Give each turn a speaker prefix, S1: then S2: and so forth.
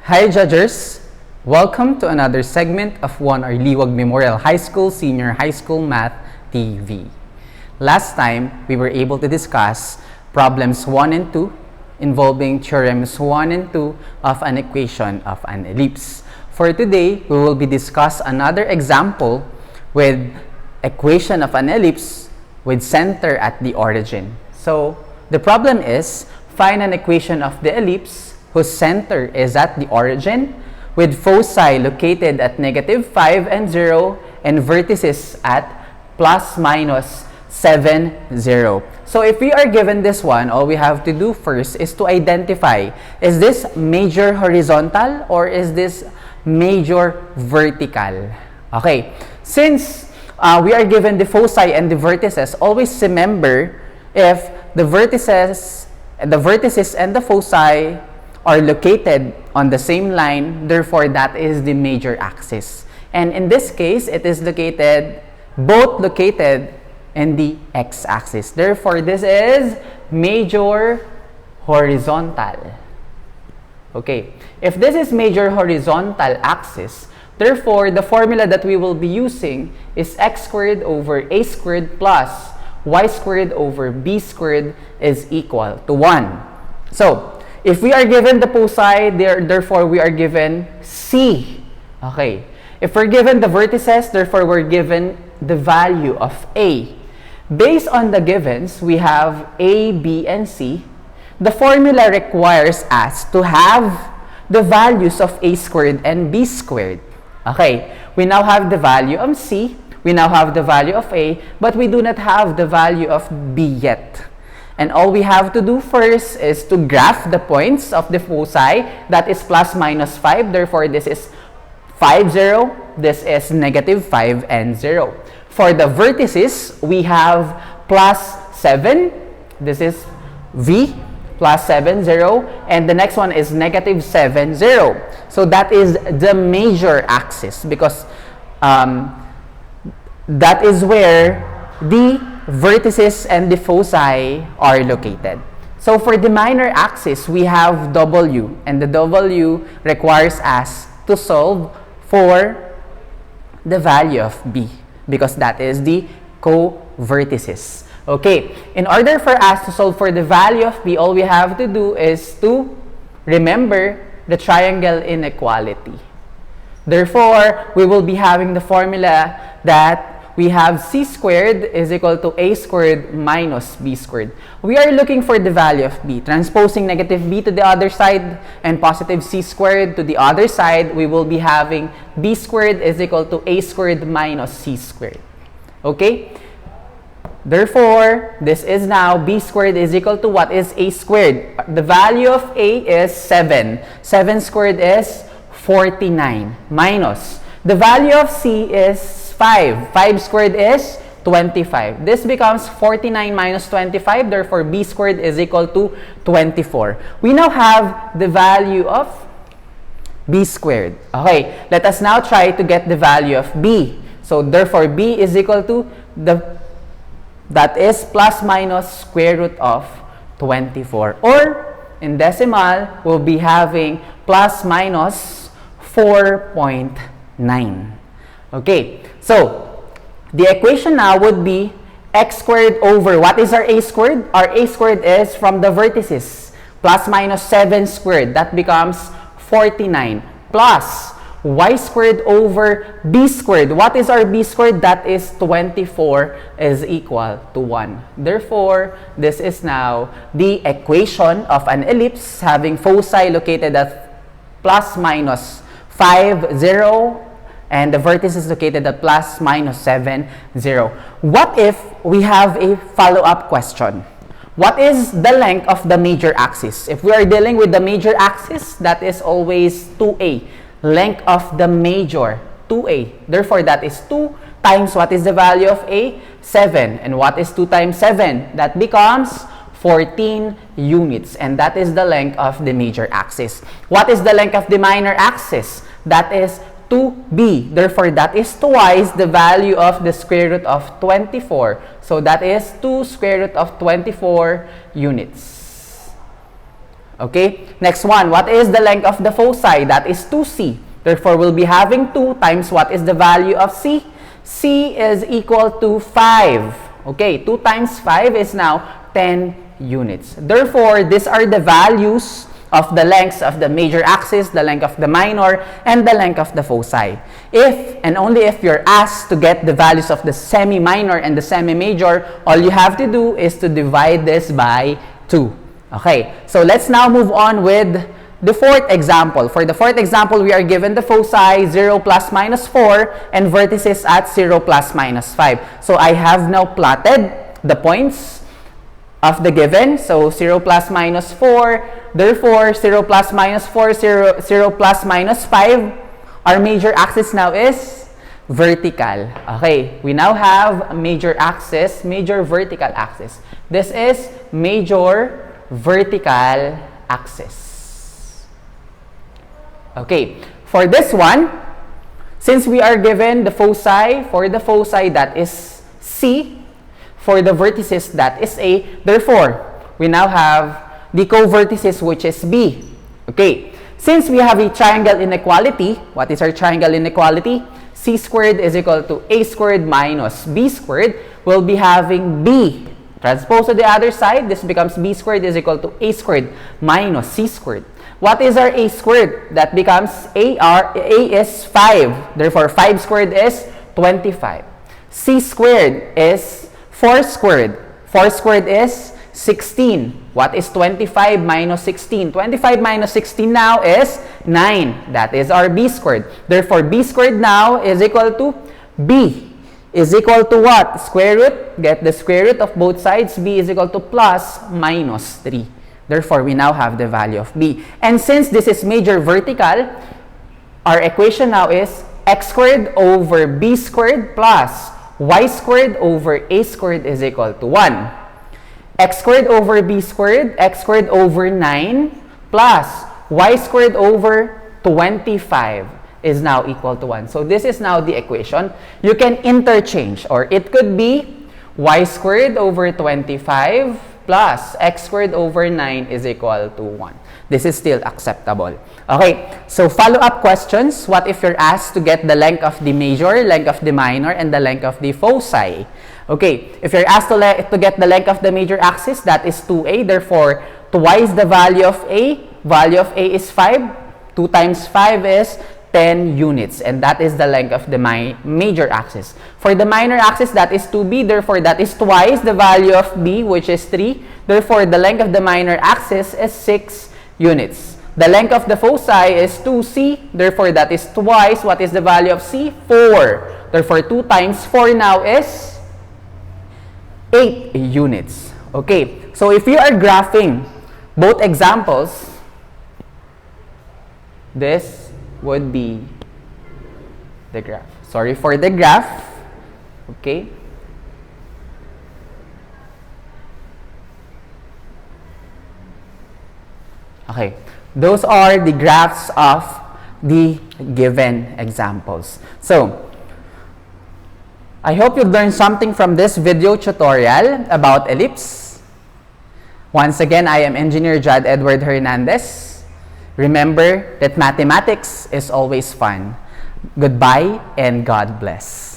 S1: Hi judges! Welcome to another segment of 1R Liwag Memorial High School Senior High School Math TV. Last time, we were able to discuss problems 1 and 2 involving theorems 1 and 2 of an equation of an ellipse. For today, we will be discuss another example with equation of an ellipse with center at the origin. So, the problem is, find an equation of the ellipse whose center is at the origin with foci located at -5 and 0 and vertices at plus minus 7, 0. So if we are given this one, all we have to do first is to identify, is this major horizontal or is this major vertical? Okay, since we are given the foci and the vertices, always remember if the vertices and the foci are located on the same line, therefore that is the major axis. And in this case, it is both located in the x-axis. Therefore, this is major horizontal. Okay, if this is major horizontal axis, therefore the formula that we will be using is x squared over a squared plus y squared over b squared is equal to 1. So, if we are given the foci, therefore we are given C. Okay. If we're given the vertices, therefore we're given the value of A. Based on the givens, we have A, B, and C. The formula requires us to have the values of A squared and B squared. Okay. We now have the value of C. We now have the value of A, but we do not have the value of B yet. And all we have to do first is to graph the points of the foci, that is plus minus 5. Therefore, this is 5, 0. This is -5 and 0. For the vertices, we have plus 7. This is V, plus 7, 0. And the next one is -7, 0. So that is the major axis because that is where the vertices and the foci are located. So for the minor axis, we have W, and the W requires us to solve for the value of B because that is the co-vertices. Okay, in order for us to solve for the value of B, all we have to do is to remember the triangle inequality. Therefore, we will be having the formula that we have C squared is equal to A squared minus B squared. We are looking for the value of B. Transposing negative B to the other side and positive C squared to the other side, we will be having B squared is equal to A squared minus C squared. Okay? Therefore, this is now B squared is equal to what is A squared? The value of A is 7. 7 squared is 49 minus. The value of C is 5. 5 squared is 25. This becomes 49 minus 25. Therefore, B squared is equal to 24. We now have the value of B squared. Okay, let us now try to get the value of B. So, therefore, B is equal to that is plus minus square root of 24. Or, in decimal, we'll be having plus minus 4.9. Okay, so the equation now would be x squared over, what is our a squared? Our a squared is from the vertices, plus minus 7 squared, that becomes 49, plus y squared over b squared. What is our b squared? That is 24 is equal to 1. Therefore, this is now the equation of an ellipse having foci located at plus minus 5, 0, and the vertex is located at plus minus 7, 0. What if we have a follow-up question? What is the length of the major axis? If we are dealing with the major axis, that is always 2a. Length of the major, 2a. Therefore, that is 2 times what is the value of a? 7. And what is 2 times 7? That becomes 14 units. And that is the length of the major axis. What is the length of the minor axis? That is 2b. Therefore, that is twice the value of the square root of 24. So, that is 2 square root of 24 units. Okay, next one, what is the length of the foci? That is 2c. Therefore, we'll be having 2 times what is the value of c? C is equal to 5. Okay, 2 times 5 is now 10 units. Therefore, these are the values of the lengths of the major axis, the length of the minor, and the length of the foci. If and only if you're asked to get the values of the semi-minor and the semi-major, all you have to do is to divide this by 2. Okay, so let's now move on with the fourth example. For the fourth example, we are given the foci 0 plus minus 4 and vertices at 0 plus minus 5. So I have now plotted the points of the given. So 0 plus minus 4, therefore 0 plus minus 4, 0 plus minus 5. Our major axis now is vertical. Okay, we now have a major axis, major vertical axis. This is major vertical axis. Okay, for this one, since we are given the foci, for the foci that is C, for the vertices that is A, therefore, we now have the co-vertices which is B. Okay, since we have a triangle inequality, what is our triangle inequality? C squared is equal to A squared minus B squared. We'll be having B transpose to the other side. This becomes B squared is equal to A squared minus C squared. What is our A squared? That becomes A is 5. Therefore, 5 squared is 25. C squared is 4 squared. 4 squared is 16. What is 25 minus 16? 25 minus 16 now is 9. That is our B squared. Therefore, B squared now is equal to B is equal to what? Square root. Get the square root of both sides. B is equal to plus minus 3. Therefore, we now have the value of B. And since this is major vertical, our equation now is x squared over B squared plus y squared over A squared is equal to 1. X squared over B squared, x squared over 9 plus y squared over 25 is now equal to 1. So this is now the equation. You can interchange, or it could be y squared over 25 plus x squared over 9 is equal to 1. This is still acceptable. Okay, so follow-up questions. What if you're asked to get the length of the major, length of the minor, and the length of the foci? Okay, if you're asked to get the length of the major axis, that is 2a. Therefore, twice the value of a. Value of a is 5. 2 times 5 is 10 units. And that is the length of the major axis. For the minor axis, that is 2b. Therefore, that is twice the value of b, which is 3. Therefore, the length of the minor axis is 6 units. The length of the foci is 2c. Therefore, that is twice. What is the value of c? 4. Therefore, 2 times 4 now is 8 units. Okay, so if you are graphing both examples, this would be the graph. Sorry for the graph. Okay. Okay, those are the graphs of the given examples. So, I hope you've learned something from this video tutorial about ellipse. Once again, I am Engineer Jad Edward Hernandez. Remember that mathematics is always fun. Goodbye and God bless.